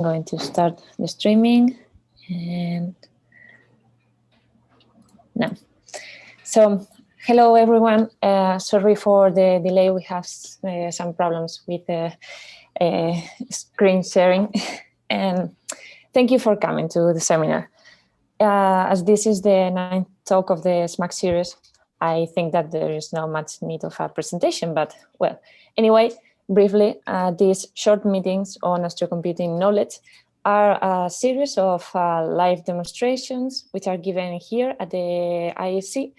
going to start the streaming and now. So hello everyone. Sorry for the delay. We have some problems with screen sharing, and thank you for coming to the seminar. As this is the 9th talk of the SMAC series, I think that there is not much need of a presentation, but well, anyway, briefly, these short meetings on astrocomputing knowledge are a series of live demonstrations which are given here at the ISC,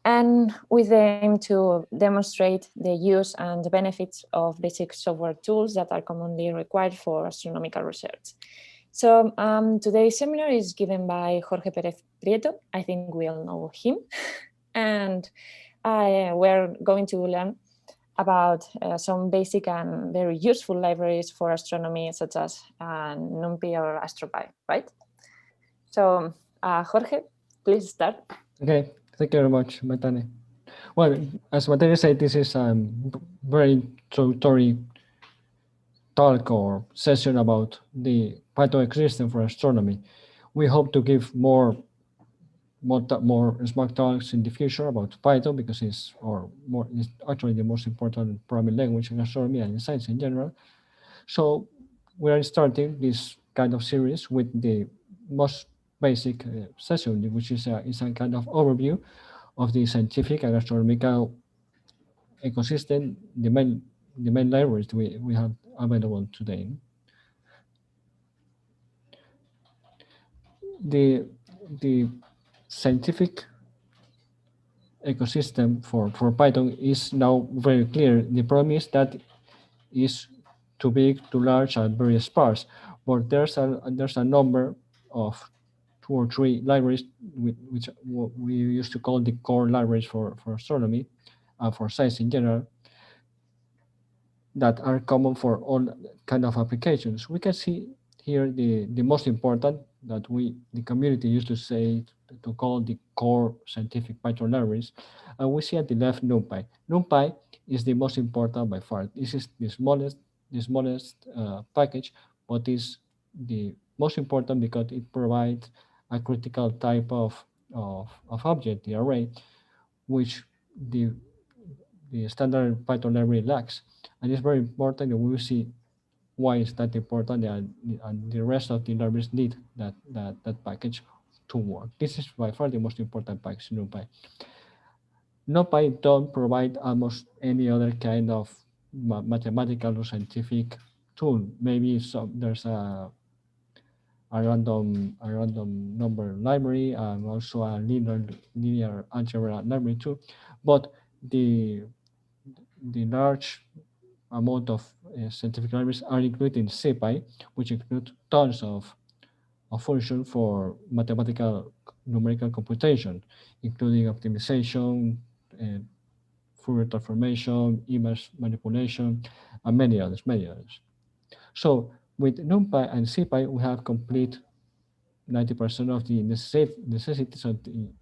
and with the aim to demonstrate the use and the benefits of basic software tools that are commonly required for astronomical research. So today's seminar is given by Jorge Pérez Prieto. I think we all know him. And we're going to learn about some basic and very useful libraries for astronomy, such as numpy or astropy, right? So Jorge, please start. Okay, thank you very much, Matane. Well, as Matane said, this is a very introductory talk or session about the Python ecosystem for astronomy. We hope to give more smart talks in the future about Python because it's actually the most important programming language in astronomy and in science in general. So we are starting this kind of series with the most basic session, which is a kind of overview of the scientific and astronomical ecosystem, the main libraries we have available today. The scientific ecosystem for Python is now very clear. The problem is that is too big, too large, and very sparse. But there's a number of 2 or 3 libraries which we used to call the core libraries for astronomy and for science in general that are common for all kind of applications. We can see here the most important that the community used to say to call the core scientific Python libraries, and we see at the left numpy. Numpy is the most important by far. This is the smallest package, but is the most important because it provides a critical type of object, the array, which the standard Python library lacks. And it's very important that we will see why is that important, and the rest of the libraries need that package to work. This is by far the most important package, numpy. NumPy don't provide almost any other kind of mathematical or scientific tool. Maybe there's a random number library and also a linear algebra library too, but the large amount of scientific libraries are included in CPy, which include tons of functions for mathematical numerical computation, including optimization, Fourier transformation, image manipulation, and many others. So with NumPy and CPy, we have complete 90% of the necessities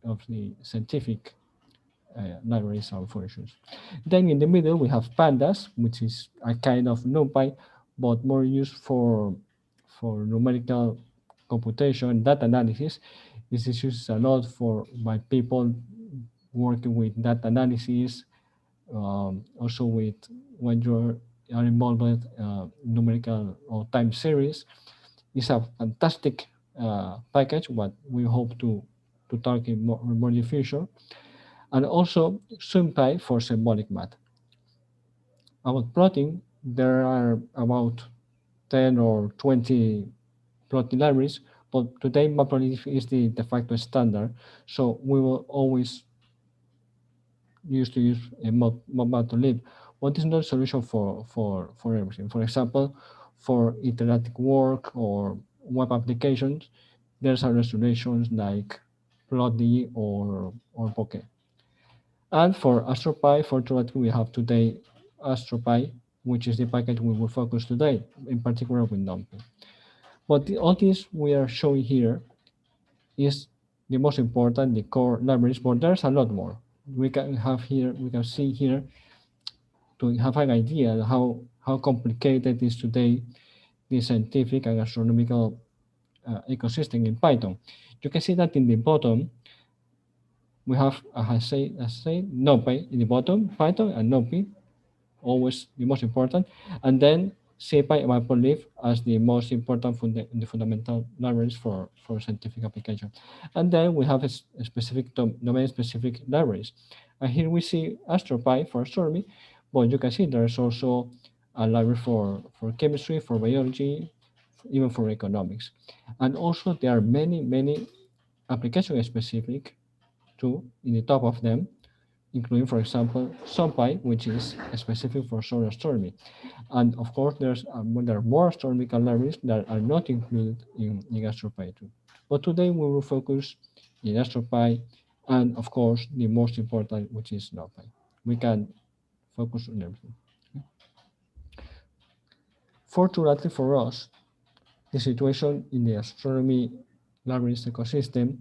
of the scientific libraries and functions. Then in the middle, we have pandas, which is a kind of NumPy, but more used for numerical computation, data analysis. This is used a lot by people working with data analysis, also with when you are involved with numerical or time series. It's a fantastic package, what we hope to target more in the future. And also SumPy for symbolic math. About plotting, there are about 10 or 20 plotting libraries, but today matplotlib is the de facto standard, so we will always use matplotlib. What is not a solution for everything? For example, for interactive work or web applications, there's other solutions like plotly or Bokeh. And for astropy, fortunately, we have today astropy, which is the package we will focus today, in particular with numpy. But all this we are showing here is the most important, the core libraries, but there's a lot more. We can see here to have an idea how complicated it is today the scientific and astronomical ecosystem in Python. You can see that in the bottom, we have, as I say, numpy in the bottom, Python and numpy, always the most important, and then CPy and matplotlib as the most important the fundamental libraries for scientific application. And then we have a specific domain-specific libraries. And here we see astropy for astronomy, but you can see there's also a library for chemistry, for biology, even for economics. And also there are many application-specific too in the top of them, including, for example, SumPy, which is specific for solar astronomy. And of course, there are more astronomical libraries that are not included in AstroPy too. But today we will focus in AstroPy and, of course, the most important, which is NumPy. We can focus on everything. Fortunately for us, the situation in the astronomy libraries ecosystem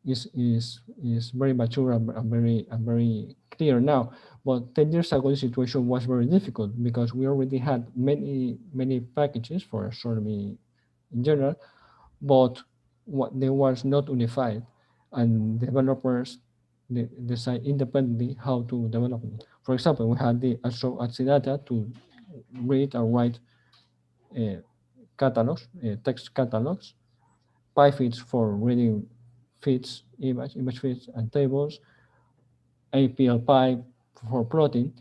is very mature and very clear now. But 10 years ago, the situation was very difficult because we already had many packages for astronomy in general, but they was not unified, and developers decide independently how to develop it. For example, we had the Data to read and write catalogs, text catalogs, PyFeeds for reading feeds, image feeds and tables, APLPy for plotting,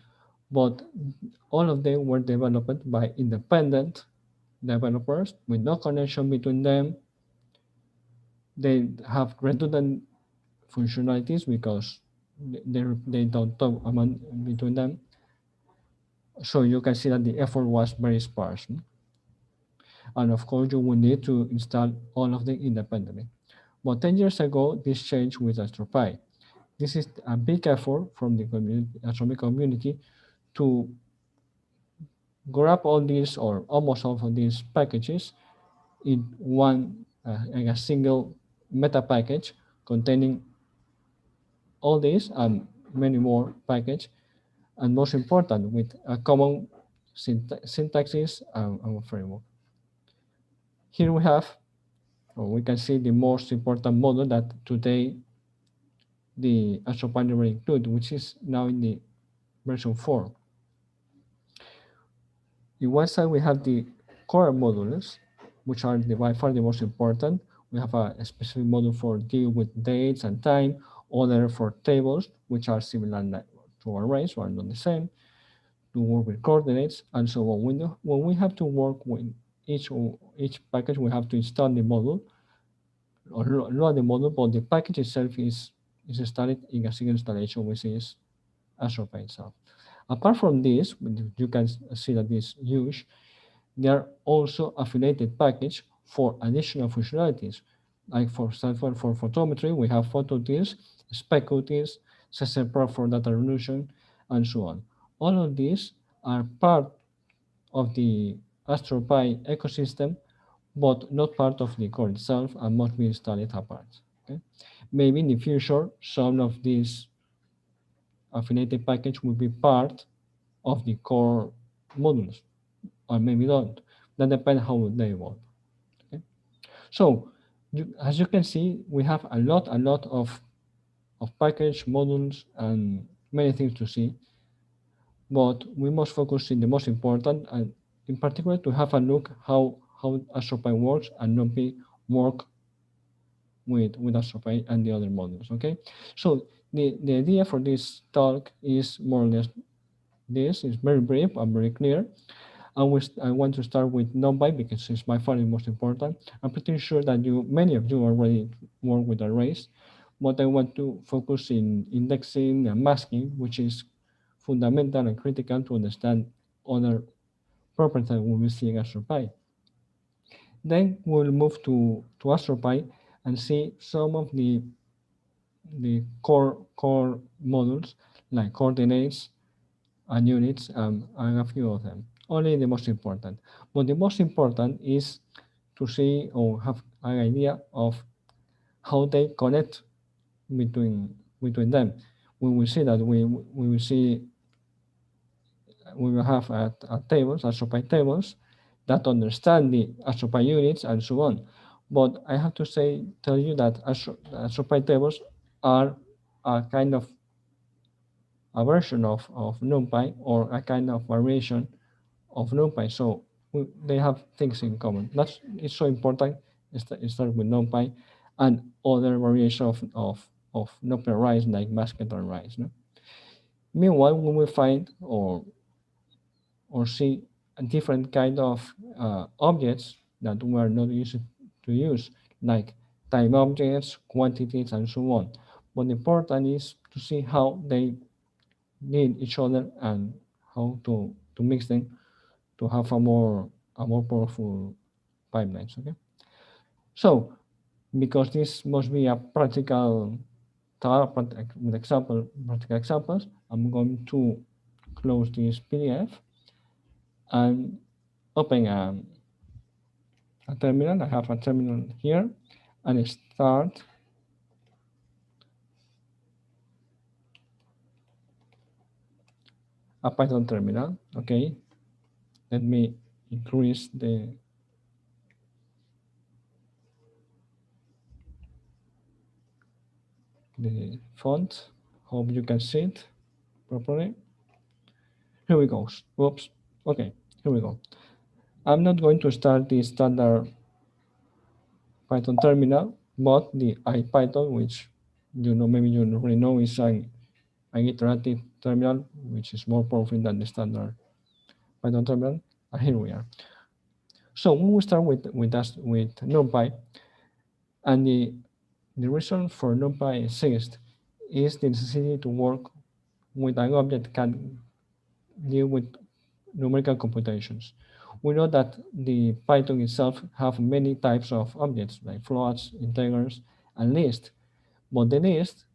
but all of them were developed by independent developers with no connection between them. They have redundant functionalities because they don't talk among between them. So you can see that the effort was very sparse. And of course, you will need to install all of them independently. But 10 years ago, this changed with AstroPy. This is a big effort from the astronomy community to grab all these or almost all of these packages in in a single meta package containing all these and many more package, and most important, with a common syntaxes and framework. Here we have, or we can see the most important model that today the AstroPy will include, which is now in the version 4. In one side, we have the core modules, which are by far the most important. We have a specific module for deal with dates and time, other for tables, which are similar to arrays, or not the same, to work with coordinates, and so on. When we have to work with each package, we have to install the module, or load the module, but the package itself is installed in a single installation, which is AstroPy itself. Apart from this, you can see that this huge. There are also affiliated packages for additional functionalities. Like for example, for photometry, we have PhotoTILS, SpecUTILS, SSPro for data resolution, and so on. All of these are part of the AstroPy ecosystem, but not part of the core itself and must be installed apart. Okay? Maybe in the future, some of these affiliated packages will be part of the core modules, or maybe don't. That depends how they evolve. Okay? So, as you can see, we have a lot of package modules and many things to see, but we must focus in the most important, and in particular to have a look how AstroPy works and numpy work with AstroPy and the other modules. Okay, so the idea for this talk is more or less this. Is very brief and very clear. I want to start with numpy because it's by far the most important. I'm pretty sure that many of you already work with arrays, but I want to focus in indexing and masking, which is fundamental and critical to understand other properties that we will see in AstroPy. Then we'll move to AstroPy and see some of the core modules like coordinates and units and a few of them. Only the most important. But the most important is to see or have an idea of how they connect between them. We will see that we will have tables, AstroPy tables, that understand the astropy units and so on. But I have to tell you that astropy tables are a kind of a version of numpy, or a kind of variation of numpy. So they have things in common. It's so important. Start with numpy and other variations of numpy arrays like basket arrays. No? Meanwhile, we will find or see a different kind of objects that we are not used to use, like time objects, quantities, and so on. But the important is to see how they need each other and how to mix them to have a more powerful pipelines. Okay. So because this must be a practical with practical examples, I'm going to close this PDF and open a terminal. I have a terminal here and start a Python terminal. Okay, let me increase the font. Hope you can see it properly. Here we go. Whoops. Okay, here we go. I'm not going to start the standard Python terminal, but the IPython, which maybe you already know, is an iterative terminal, which is more powerful than the standard Python terminal. And here we are. So we will start with NumPy, and the reason for NumPy exists is the necessity to work with an object that can deal with numerical computations. We know that the Python itself have many types of objects like floats, integers, and lists. But the lists,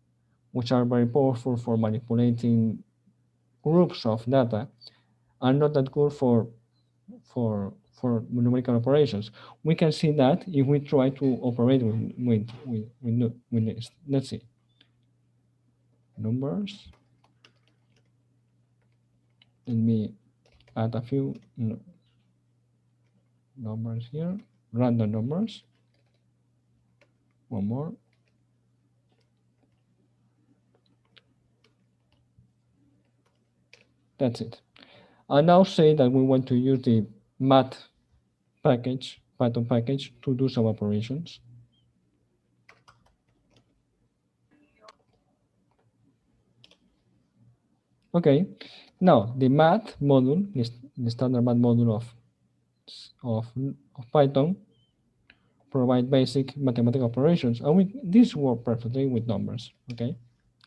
which are very powerful for manipulating groups of data, are not that good for numerical operations. We can see that if we try to operate with lists. Let's see. Numbers. Let me add a few numbers here, random numbers. One more. That's it. I now say that we want to use the mat package, Python package, to do some operations. Okay, now the math module, the standard math module of Python, provide basic mathematical operations, and this work perfectly with numbers. Okay,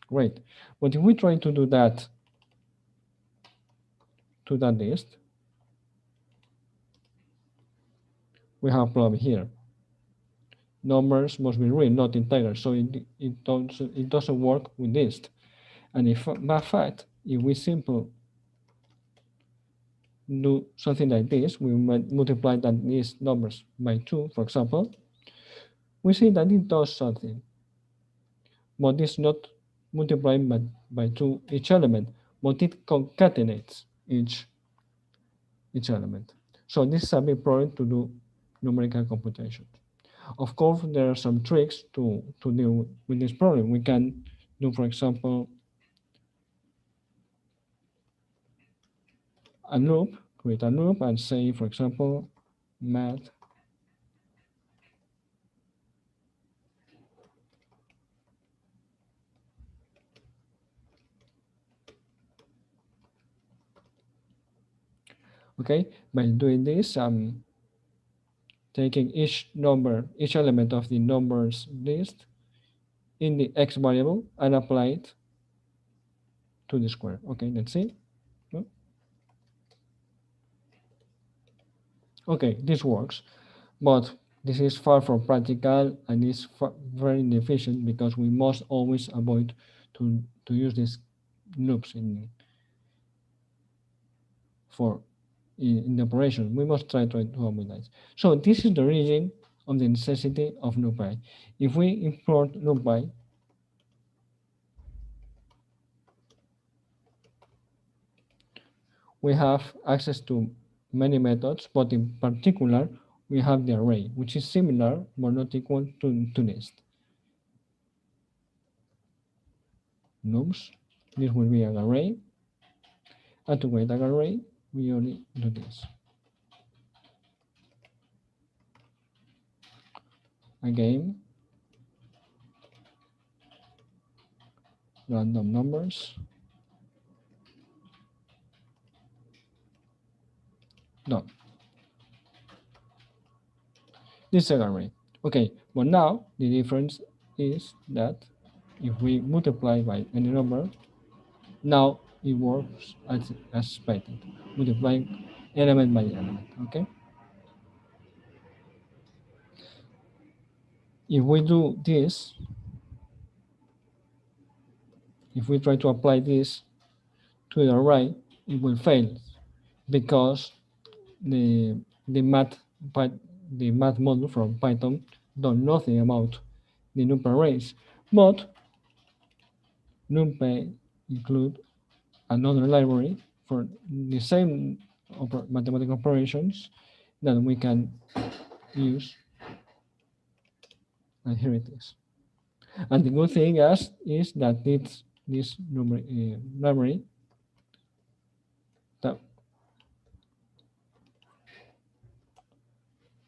great. But if we try to do that to that list, we have a problem here. Numbers must be real, not integers, so it doesn't work with list. And if by fact, if we simply do something like this, we might multiply these numbers by 2, for example, we see that it does something, but it's not multiplying by 2 each element, but it concatenates each element. So this is a big problem to do numerical computation. Of course, there are some tricks to deal with this problem. We can do, for example, a loop, create a loop and say, for example, math okay. By doing this, I'm taking each element of the numbers list in the x variable and apply it to the square. Okay, let's see. Okay, this works, but this is far from practical and is very inefficient because we must always avoid to use these loops in the operation. We must try to avoid that. So this is the origin of the necessity of NumPy. If we import NumPy, we have access to many methods, but in particular, we have the array, which is similar but not equal to list. Nums, this will be an array, and to create an array, we only do this. Again, random numbers, done. This is an array. Okay, but now the difference is that if we multiply by any number, now it works as expected, multiplying element by element, okay? If we do this, if we try to apply this to the array, it will fail because the math module from Python don't nothing about the numpy arrays, but numpy include another library for the same mathematical operations that we can use, and here it is. And the good thing is that this library that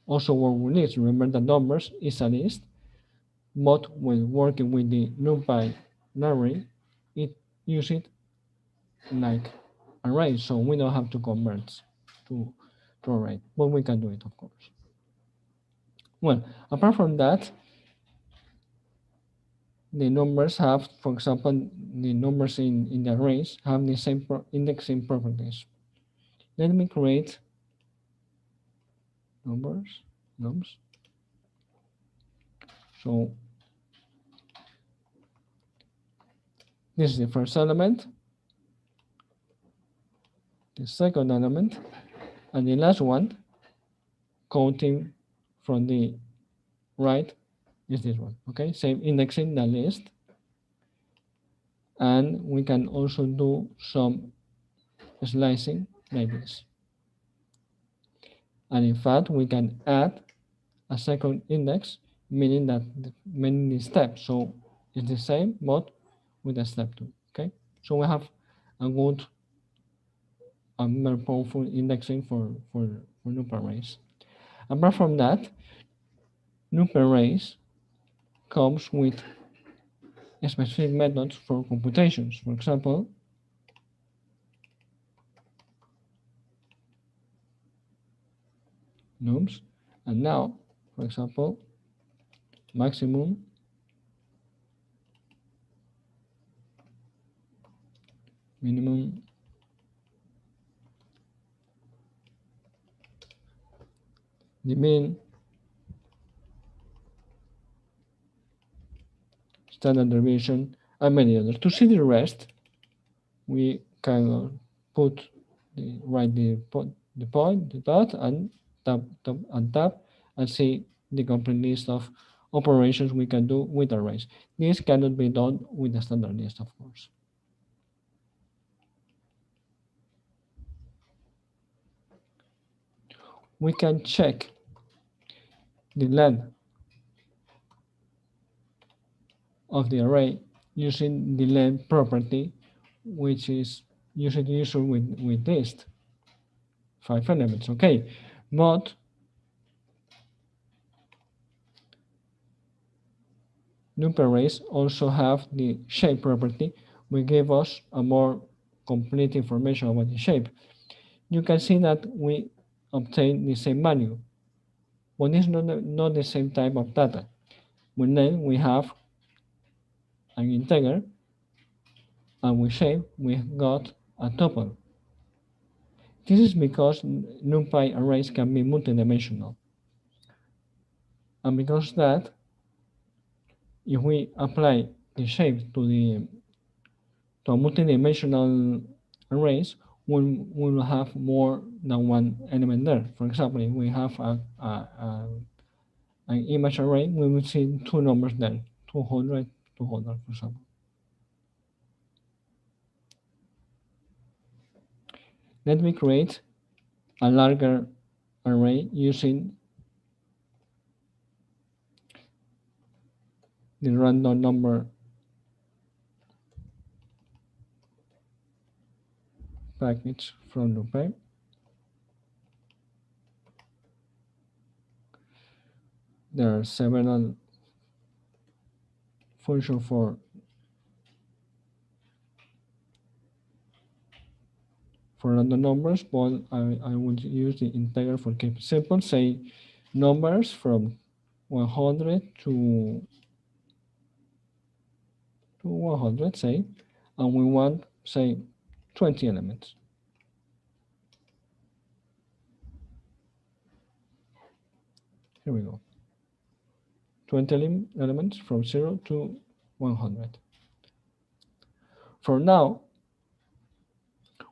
also work with lists. Remember that numbers is a list, but when working with the numpy library, it uses it like array, so we don't have to convert to array, but we can do it, of course. Well, apart from that, the numbers have, for example, the numbers in the arrays have the same indexing properties. Let me create nums. So this is the first element, the second element, and the last one, counting from the right, is this one, okay? Same indexing the list. And we can also do some slicing like this. And in fact, we can add a second index, meaning that many steps. So it's the same, but with a step 2, okay? So we have a good and very powerful indexing for numpy arrays. Apart from that, numpy arrays comes with specific methods for computations. For example, nums, and now, for example, maximum, minimum, the mean, standard deviation, and many others. To see the rest, we can write the point, the dot, and tap, and see the complete list of operations we can do with arrays. This cannot be done with the standard list, of course. We can check the length of the array using the length property, which is usually with list 5 elements, okay? But numpy arrays also have the shape property, which gives us a more complete information about the shape. You can see that we obtain the same value, but it's not the same type of data. When then we have an integer, and with shape we got a tuple. This is because numpy arrays can be multidimensional. And because that, if we apply the shape to a multidimensional arrays, we will have more than one element there. For example, if we have an image array, we will see 2 numbers there, 200, 200, for example. Let me create a larger array using the random number package from numpy. There are several functions for random numbers, but I would use the integer for keep it simple. Say numbers from 100 to 100, say, and we want, say, 20 elements. Here we go. 20 elements from 0 to 100. For now,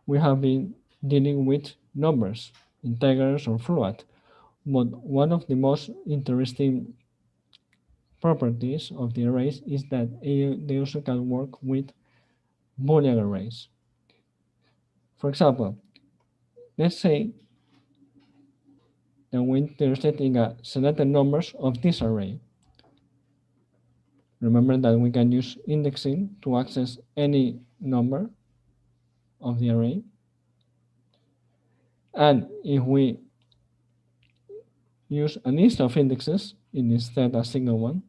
we have been dealing with numbers, integers, or float, but one of the most interesting properties of the arrays is that they also can work with Boolean arrays. For example, let's say that we're interested in selected numbers of this array. Remember that we can use indexing to access any number of the array. And if we use a list of indexes instead of a single one,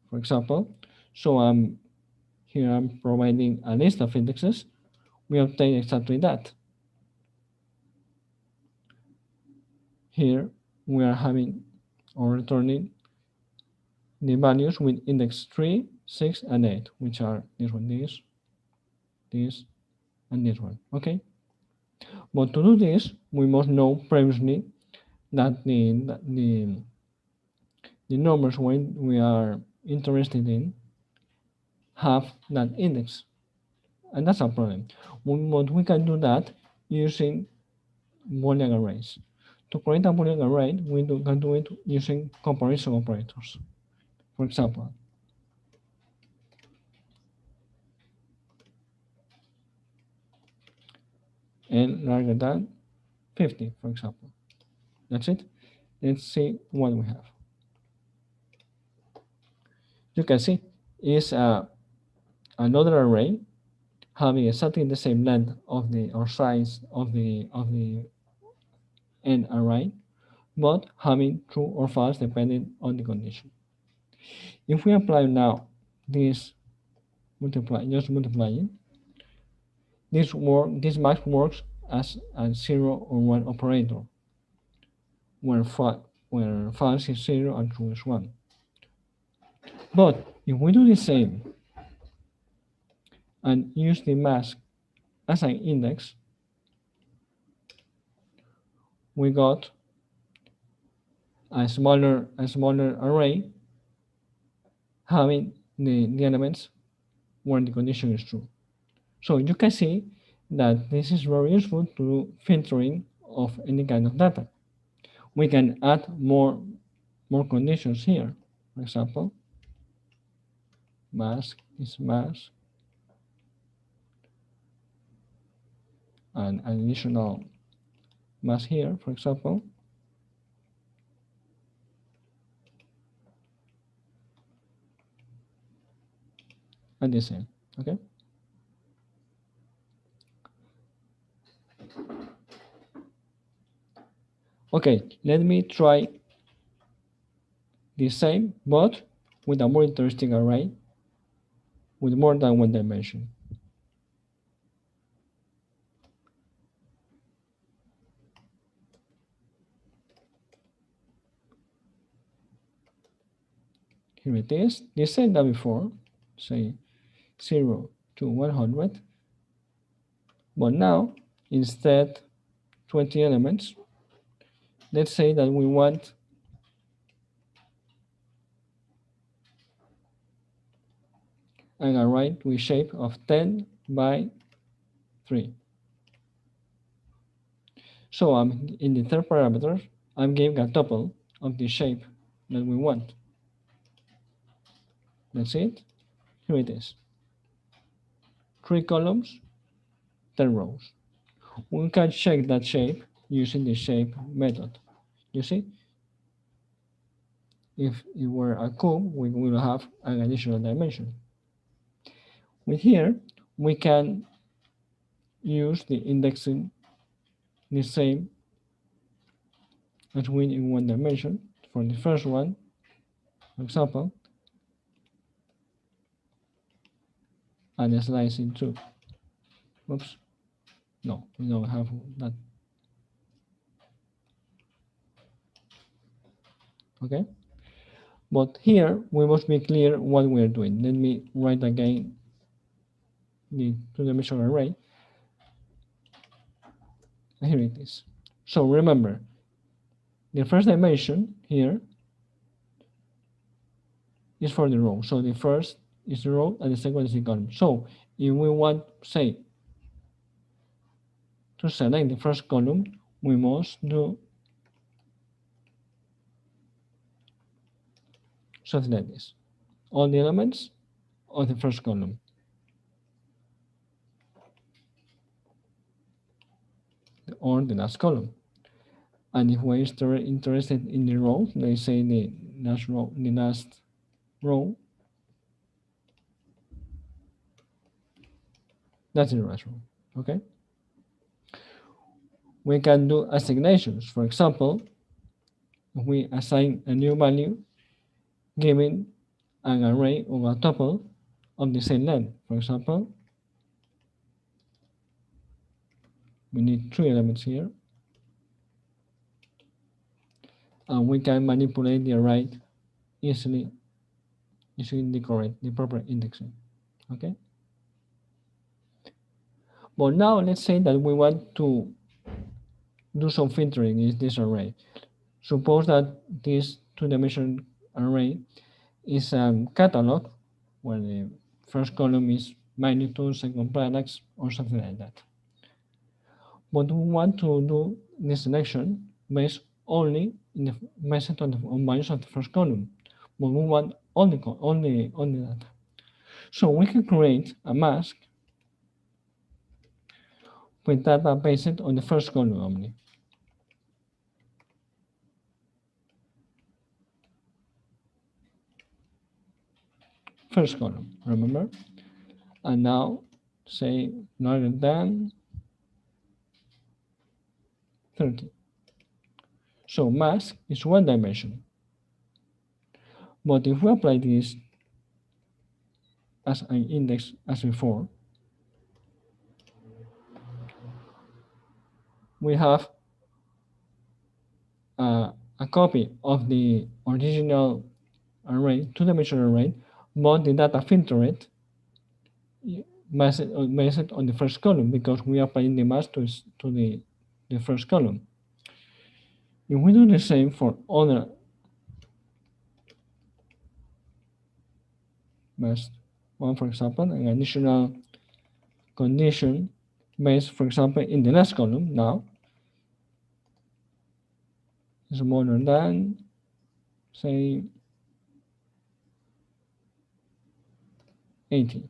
for example, so I'm providing a list of indexes, we obtain exactly that. Here we are having or returning the values with index 3, 6, and 8, which are this one, this, and this one, okay? But to do this, we must know previously that the numbers we are interested in have that index, and that's a problem. But we can do that using Boolean arrays. To create a Boolean array, we can do it using comparison operators. For example, n larger than 50, for example. That's it. Let's see what we have. You can see is another array having exactly the same length of the or size of the n array, but having true or false depending on the condition. If we apply now this multiplying, this max works as a 0 or 1 operator, where false is 0 and true is 1. But if we do the same and use the mask as an index, we got a smaller array having the elements where the condition is true. So you can see that this is very useful to do filtering of any kind of data. We can add more conditions here. For example, mask is mask, and an additional mask here, for example. And the same, okay? Okay, let me try the same, but with a more interesting array with more than one dimension. Here it is, the same that before, say 0 to 100, but now instead 20 elements, let's say that we want an array with shape of 10 by 3. So I'm in the third parameter, I'm giving a tuple of the shape that we want. That's it. Here it is. 3 columns, 10 rows. We can check that shape using the shape method. You see, if it were a cube, we will have an additional dimension. With here, we can use the indexing the same as we in one dimension. For the first one, for example, and slice in two. Oops, no, we don't have that. Okay, but here we must be clear what we are doing. Let me write again the two-dimensional array. Here it is. So remember, the first dimension here is for the row. So the first is the row and the second is the column. So if we want, say, to select the first column, we must do something like this. All the elements of the first column. Or the last column. And if we're interested in the row, let's say the last row, that's the last row, okay? We can do assignations. For example, we assign a new value given an array of a tuple of the same length. For example, we need 3 elements here. And we can manipulate the array easily using the proper indexing, okay? But now let's say that we want to do some filtering in this array. Suppose that this two-dimensional array is a catalog where the first column is magnitude, second products, or something like that. But we want to do the selection based only on values of the first column. But we want only that. So we can create a mask with data based on the first column only. First column, remember? And now say larger than 30. So mask is one dimension. But if we apply this as an index as before, we have a copy of the original array, two-dimensional array, but the data filtered based on the first column because we are applying the mask to the first column. If we do the same for other mask one, for example, an additional condition based, for example, in the last column now is smaller than, say, 80.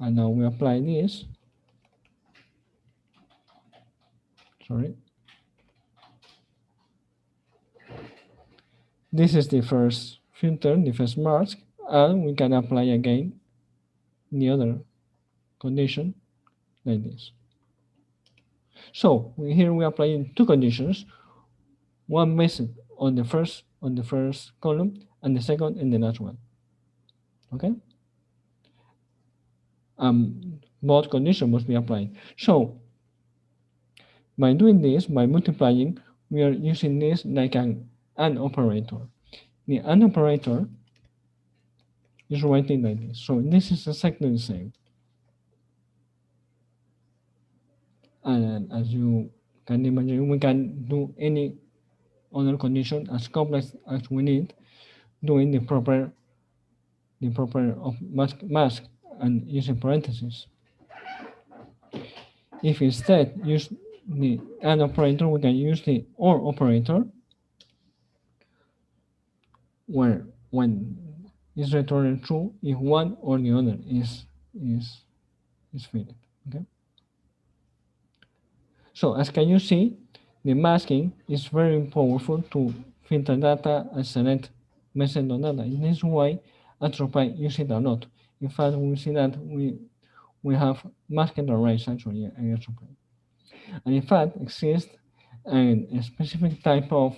And now we apply this. Sorry. This is the first filter, the first mask, and we can apply again the other condition like this. So here we apply two conditions, one based on the first column and the second in the last one. Okay? Both conditions must be applied. So by doing this, by multiplying, we are using this like an AND operator. The AND operator is writing like this. So this is exactly the same. And as you can imagine, we can do any other condition as complex as we need, doing the proper mask and using parentheses. If instead use the AND operator, we can use the OR operator, where when is returned true if one or the other is filled. Okay. So as can you see, the masking is very powerful to filter data and select message on data. In this way, astropy use it a lot. In fact, we see that we have masked arrays actually in astropy. And in fact, exists a specific type of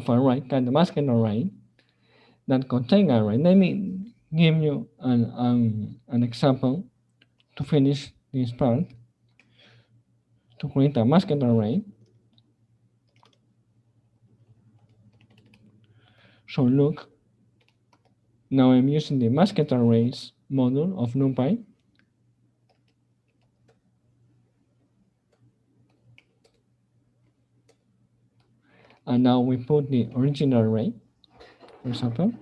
array called the masked array that contain array. Let me give you an example to finish this part. To create a masked array, so look, now I'm using the masked arrays module of numpy. And now we put the original array, for example.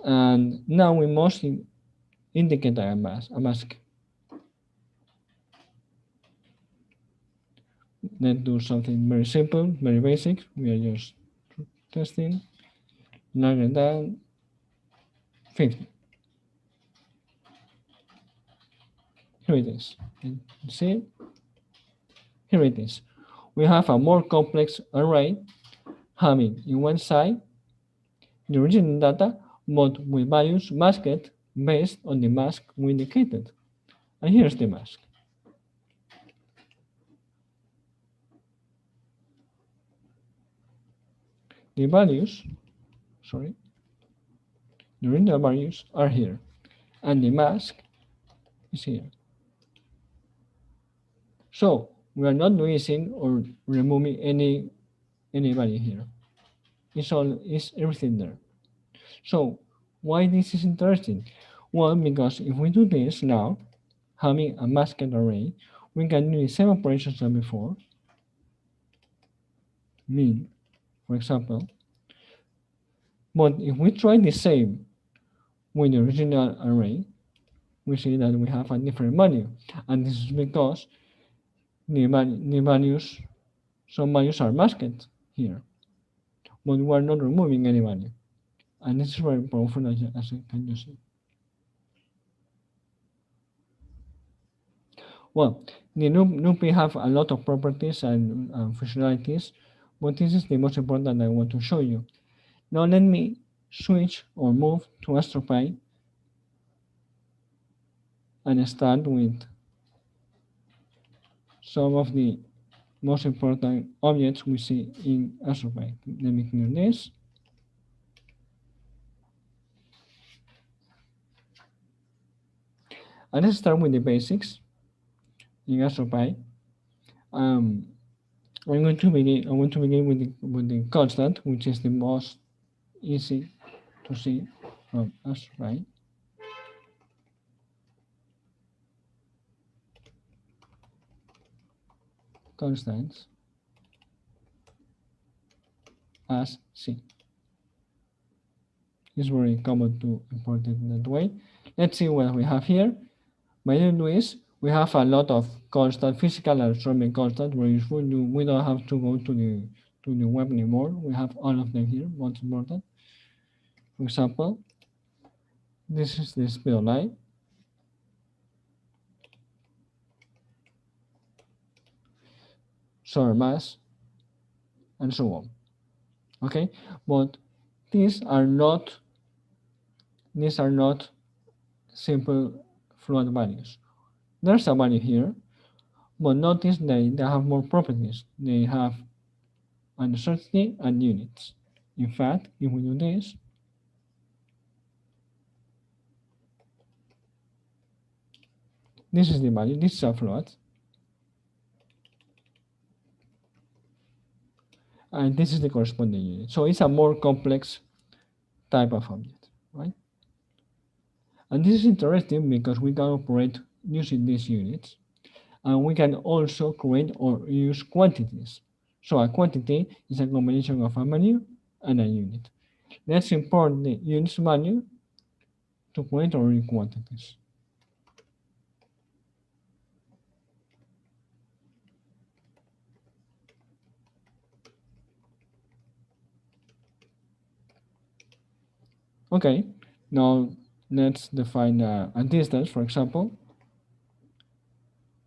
And now we must indicate a mask. Let's do something very simple, very basic. We are just testing. Larger than 50. Here it is. See? Here it is. We have a more complex array having in one side the original data, but with values masked based on the mask we indicated. And here's the mask. The values, the original values are here, and the mask is here. So we are not erasing or removing any value here. It's everything there. So why this is interesting? Well, because if we do this now, having a masked array, we can do the same operations as before. Mean, for example. But if we try the same with the original array, we see that we have a different value. And this is because the values, some values are masked here. But we are not removing any value. And this is very powerful as you can see. Well, the numpy have a lot of properties and functionalities, but this is the most important I want to show you. Now let me switch or move to astropy and start with some of the most important objects we see in astropy. Let me clear this. And let's start with the basics in astropy. I want to begin with the constant, which is the most easy to see from astropy. Constants as C. It's very common to import it that way. Let's see what we have here. By doing this, we have a lot of constant, physical and astronomical constant, where we don't have to go to the web anymore. We have all of them here, what's important. For example, this is the speed of light. Solar mass, and so on. Okay, but these are not simple float values. There's a value here, but notice they have more properties. They have uncertainty and units. In fact, if we do this, this is the value, this is a float. And this is the corresponding unit. So it's a more complex type of object, right? And this is interesting because we can operate using these units. And we can also create or use quantities. So a quantity is a combination of a value and a unit. Let's import the units value to create our quantities. Okay, now let's define a distance, for example.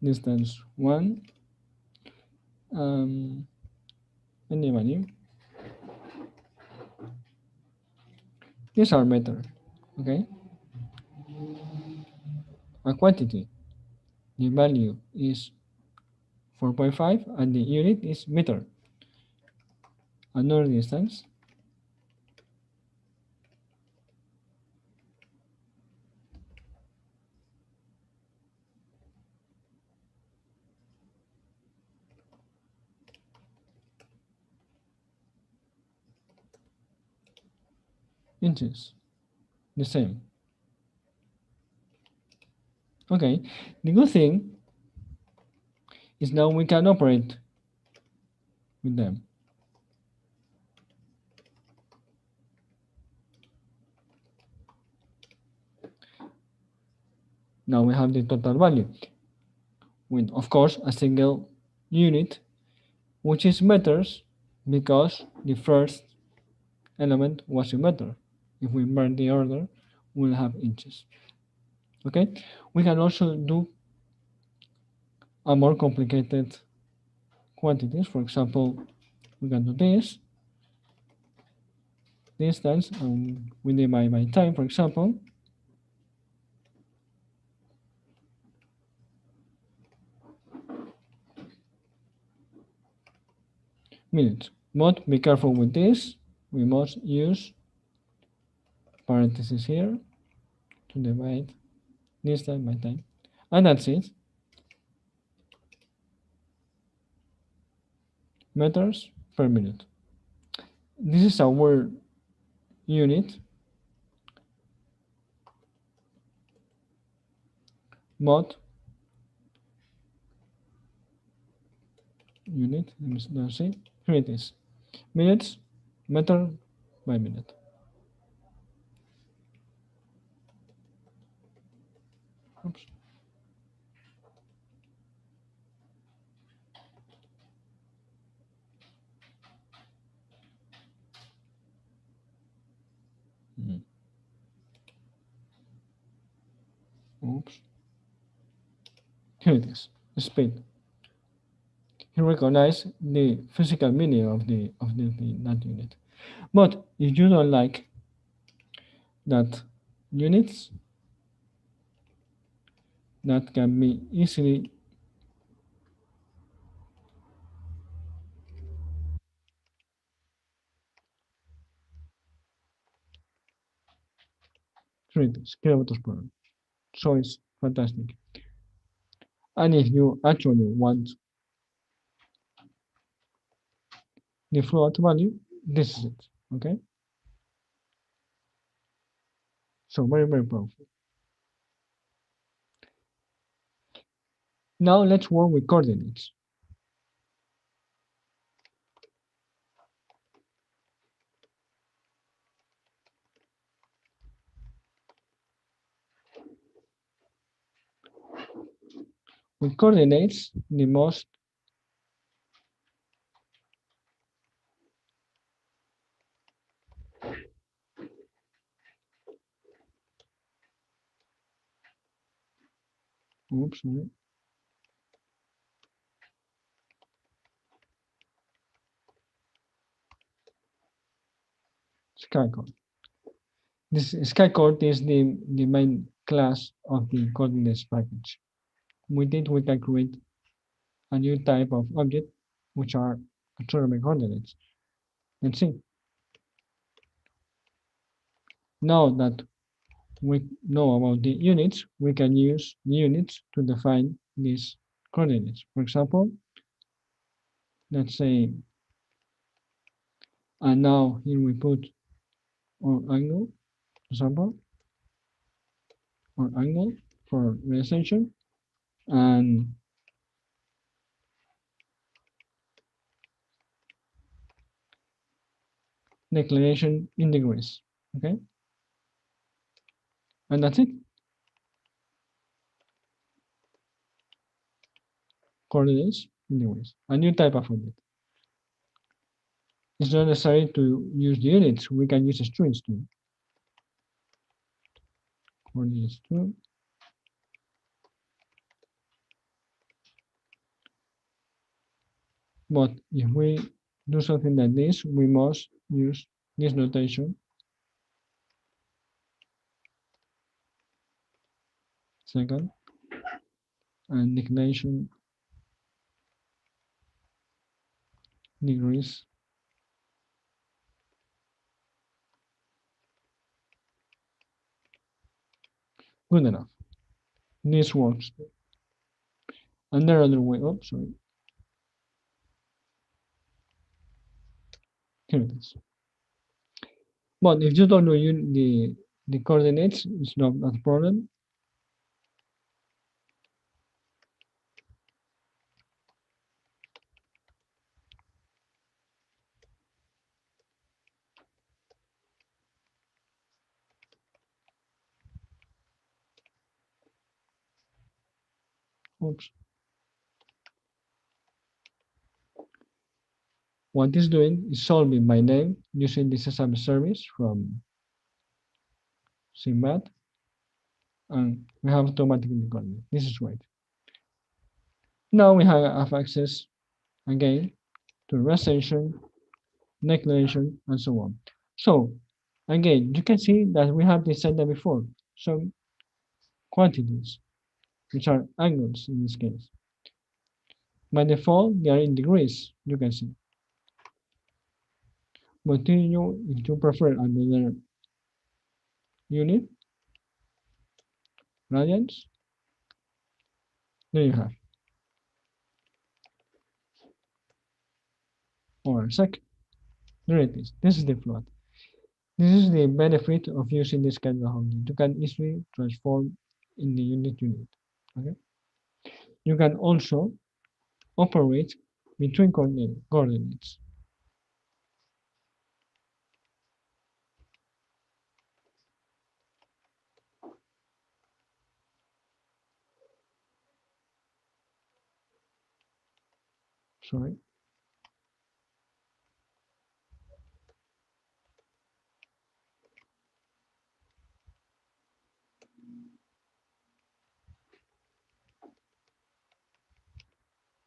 distance 1, and the value. These are meter, okay? A quantity, the value is 4.5 and the unit is meter. Another distance, inches, the same. Okay, the good thing is now we can operate with them. Now we have the total value with, of course, a single unit, which is meters because the first element was in meter. If we burn the order, we'll have inches. Okay, we can also do a more complicated quantities. For example, we can do this distance, and we divide by time, for example. Minutes. But be careful with this. We must use parentheses here to divide distance by time. And that's it. Meters per minute. This is our unit. Mod unit, let's see. Here it is. Minutes, meter by minute. Oops. Oops. Here it is. Speed. He recognized the physical meaning of that unit. But if you don't like that units, that can be easily treated kilometers per hour. So it's fantastic. And if you actually want the float value, this is it. Okay. So very, very powerful. Now let's work with coordinates. With coordinates, the most oops, sorry. Skycode. This Skycode is the main class of the coordinates package. With it, we can create a new type of object, which are astronomical coordinates. Let's see. Now that we know about the units, we can use the units to define these coordinates. For example, let's say, and now here we put our angle, for example, or angle for realization, and declination in degrees. Okay, and that's it. Coordinates in degrees. A new type of object. It's not necessary to use the units. We can use strings too. Coordinates too. But if we do something like this, we must use this notation. Second, and declination degrees. Good enough. This works. And there are other way. Oh, sorry. Here it is. But if you don't know the coordinates, it's not a problem. Oops. What it's doing is solving by name using this as a service from Sigmat, and we have automatically got it. This is right. Now we have access again to recitation, declination, and so on. So again, you can see that we have decided before some quantities, which are angles in this case. By default, they are in degrees, you can see. But if you prefer another unit, radians, there you have. Or sec. There it is. This is the plot. This is the benefit of using this kind of object. You can easily transform in the unit you need. Okay. You can also operate between coordinates. Sorry.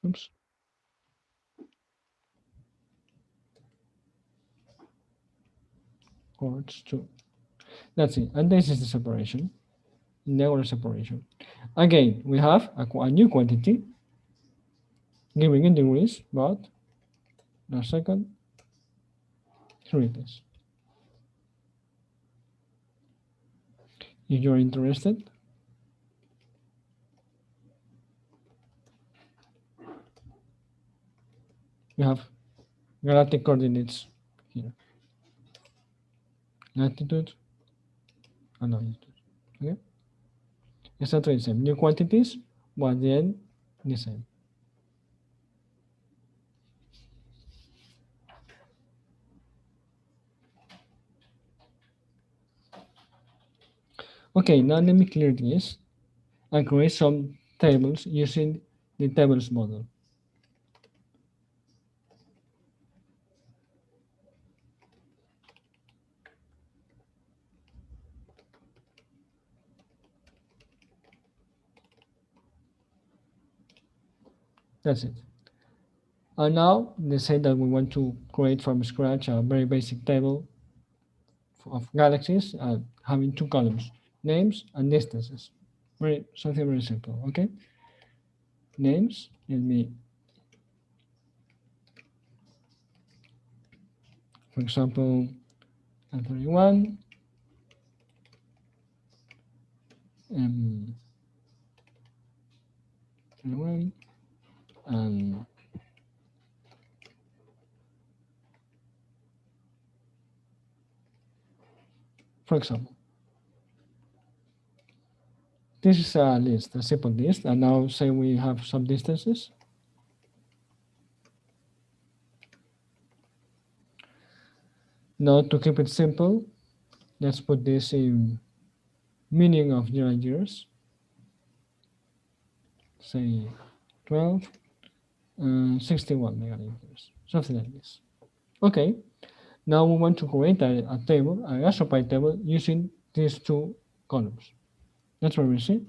Oops. Chords too. That's it. And this is the separation. Neural separation. Again, we have a new quantity giving in degrees, but the second, here it is. If you're interested, we have galactic coordinates here. Latitude and longitude. Okay? Exactly the same. New quantities, but then the same. Okay, now let me clear this and create some tables using the tables model. That's it. And now let's say that we want to create from scratch a very basic table of galaxies having two columns, names and distances. Something very simple, okay? Names, let me, for example, M31, M31, and for example, this is a list, a simple list, and now say we have some distances. Now to keep it simple, let's put this in meaning of years, say 12, 61 megalitres, something like this. Okay, now we want to create a table, an astropy table, using these two columns. That's what we see.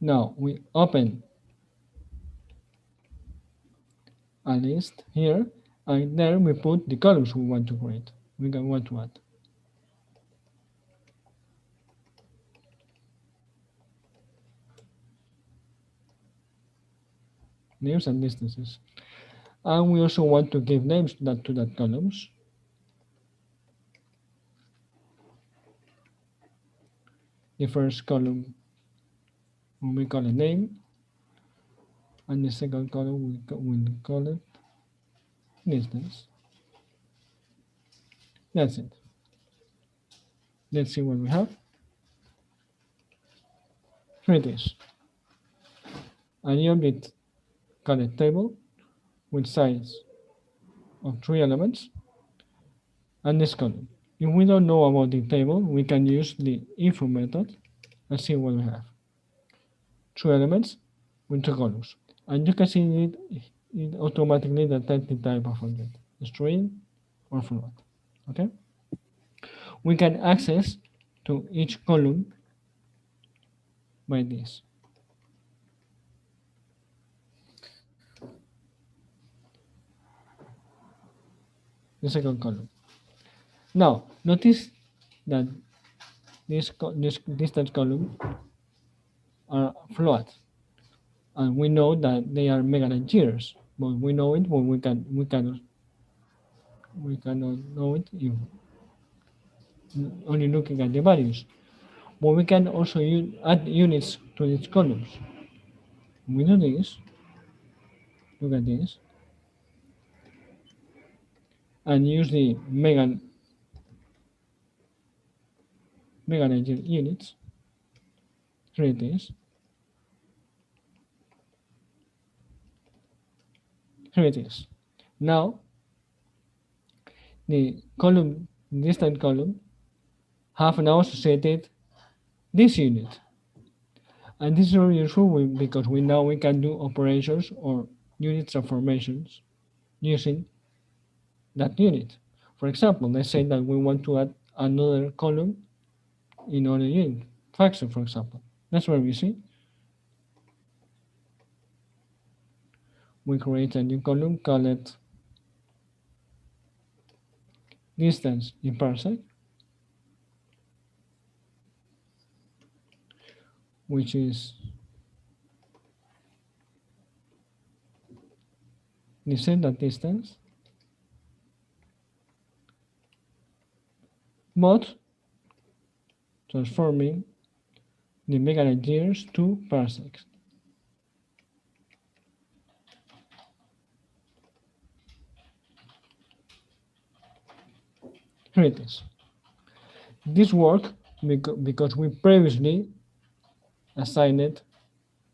Now we open a list here, and there we put the columns we want to create. We can want to add names and distances, and we also want to give names to that columns. The first column we call it name, and the second column we call it distance. That's it. Let's see what we have. Here it is. A new object called table with size of 3 elements and this column. If we don't know about the table, we can use the info method and see what we have. 2 elements with 2 columns. And you can see it automatically detects the type of object, string or float. Okay? We can access to each column by this. The second column. Now, notice that this distance column are float, and we know that they are megabyte years, but we know it when we cannot know it if only looking at the values. But we can also add units to these columns. We do this. Look at this, and use the megabyte units. Here it is. Here it is. Now, the column, distant column, have now associated this unit. And this is very useful because we can do operations or unit transformations using that unit. For example, let's say that we want to add another column in other unit, fraction, for example. That's where we see. We create a new column called distance in parsec, which is the set that distance, but transforming the megabyte years to parsecs. Here it is. This works because we previously assigned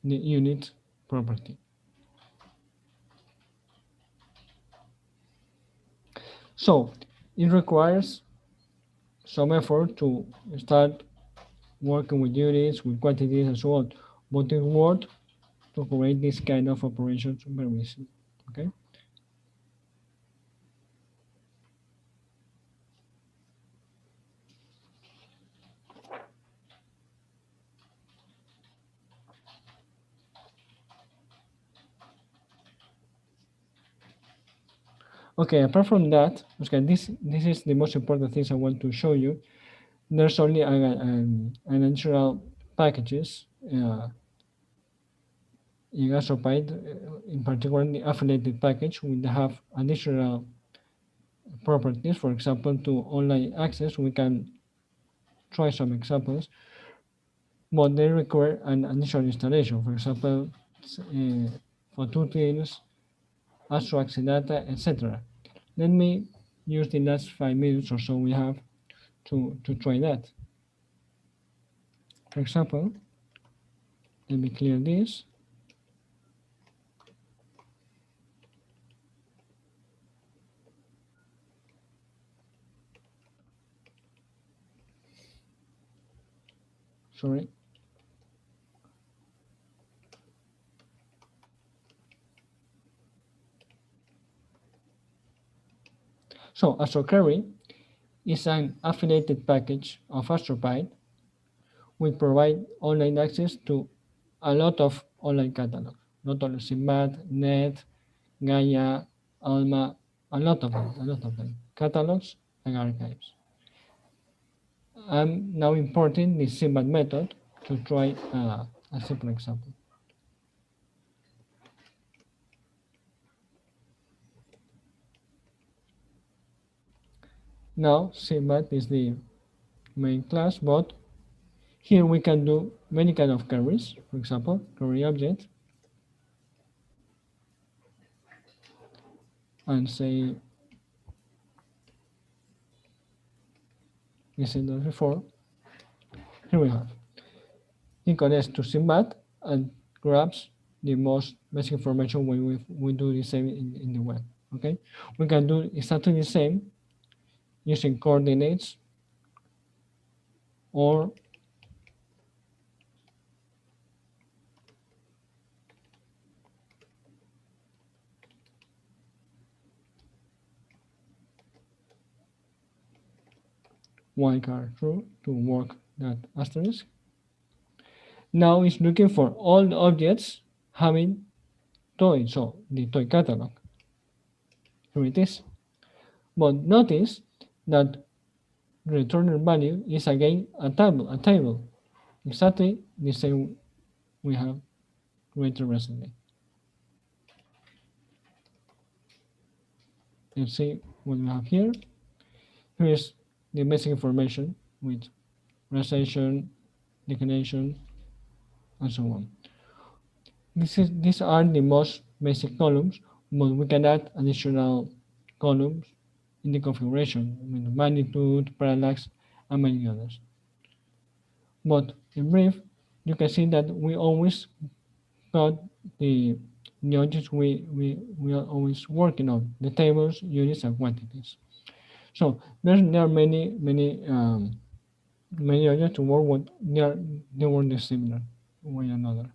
the unit property. So it requires some effort to start working with units, with quantities, and so on, but it works to create this kind of operations very easily. Okay. Okay, apart from that, okay, this is the most important things I want to show you. There's only an additional packages in Astropy, in particular the affiliated package, we have additional properties. For example, to online access, we can try some examples, but they require an additional installation. For example, phototils, astroaxy data, etc. Let me use the last 5 minutes or so we have to try that. For example, let me clear this. Sorry. So AstroCarry is an affiliated package of Astropy. We provide online access to a lot of online catalogs, not only SIMBAD, NET, Gaia, ALMA, a lot of them, catalogs and archives. I'm now importing the SIMBAD method to try a simple example. Now SIMBAD is the main class, but here we can do many kind of queries. For example, query object, and say, we said that before. Here we have. It connects to SIMBAD and grabs the most basic information when we do the same in the web. Okay, we can do exactly the same using coordinates or wildcard true to work that asterisk. Now it's looking for all the objects having toy, so the toy catalog. Here it is. But notice that the returner value is again a table, exactly the same we have created recently. Let's see what we have here. Here is the basic information with recitation, declination, and so on. These are the most basic columns, but we can add additional columns in the configuration with magnitude, parallax, and many others. But in brief, you can see that we always got the objects we are always working on, the tables, units, and quantities. So there are many objects to work with. They work similar one another.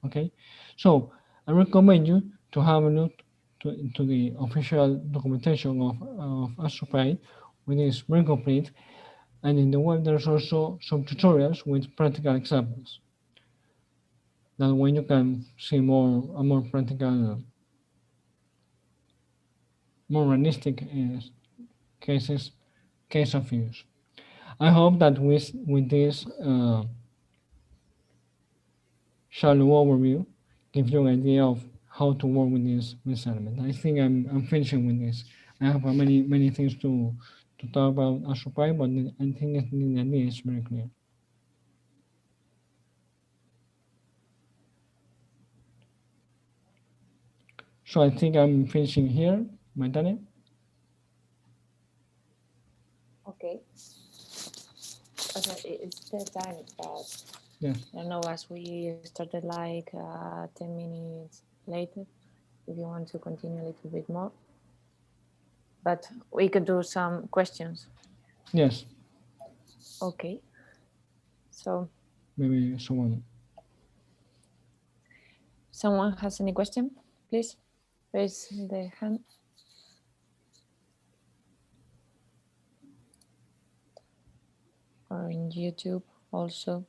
Okay, so I recommend you to have a look to the official documentation of Astropy, which is very complete. And in the web, there's also some tutorials with practical examples. That way you can see more practical, more realistic case of use. I hope that with this shallow overview gives you an idea of how to work with this element. I think I'm finishing with this. I have many things to talk about Astropy, but I think the idea is very clear. So I think I'm finishing here, Maitane. Okay. Okay, it's the time, but Yes. I don't know, as we started like 10 minutes later, if you want to continue a little bit more. But we could do some questions. Yes. Okay. So Maybe someone has any question, please raise the hand. Or in YouTube also.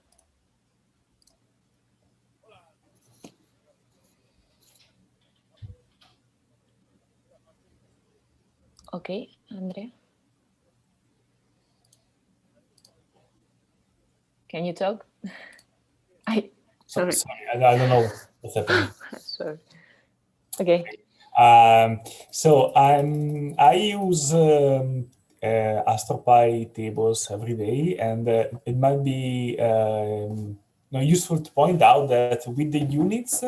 Okay, Andrea. Can you talk? Sorry. I don't know what's happening. Sorry. Okay. So I use astropy tables every day, and it might be useful to point out that with the units,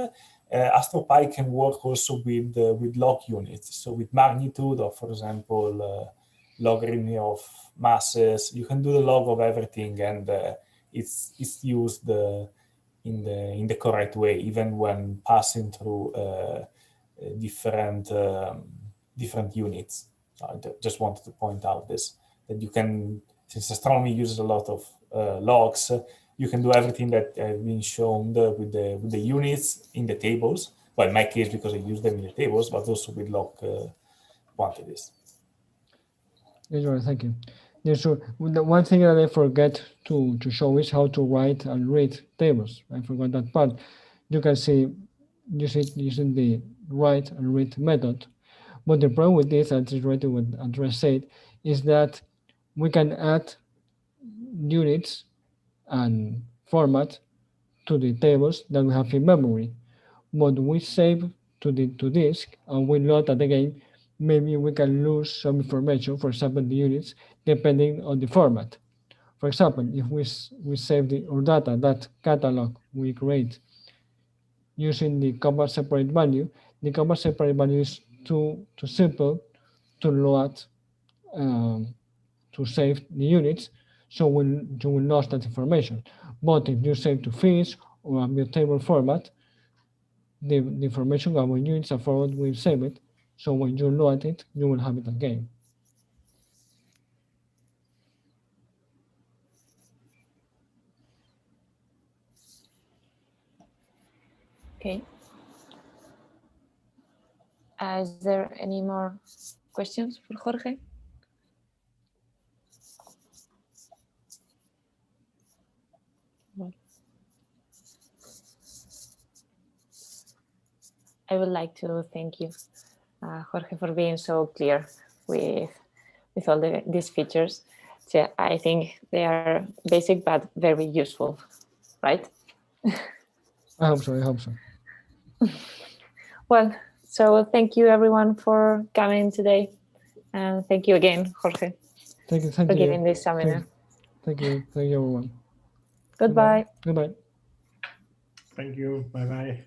astropy can work also with log units. So with magnitude, or for example, logarithm of masses, you can do the log of everything, and it's used in the correct way, even when passing through different units. So I just wanted to point out this, that you can, since astronomy uses a lot of logs, you can do everything that has been shown with the units in the tables. Well, in my case, because I use them in the tables, but also with log quantities. Yes, right, thank you. Yes, so the one thing that I forget to show is how to write and read tables. I forgot that part. you can see using the write and read method. But the problem with this, as what Andres said, is that we can add units and format to the tables that we have in memory. But we save to disk and we load that again, maybe we can lose some information, for example, the units, depending on the format. For example, if we save our data, that catalog we create using the comma separate value, the comma separate value is too simple to load, to save the units, so you will lose that information. But if you save to fields or a mutable format, the information about units and format will save it, so when you load it, you will have it again. Okay. Is there any more questions for Jorge? I would like to thank you, Jorge, for being so clear with all these features. So I think they are basic but very useful, right? I hope so. I hope so. Well, so thank you everyone for coming today, and thank you again, Jorge. Thank you. For giving this seminar. Thank you, everyone. Goodbye. Goodbye. Thank you. Bye bye.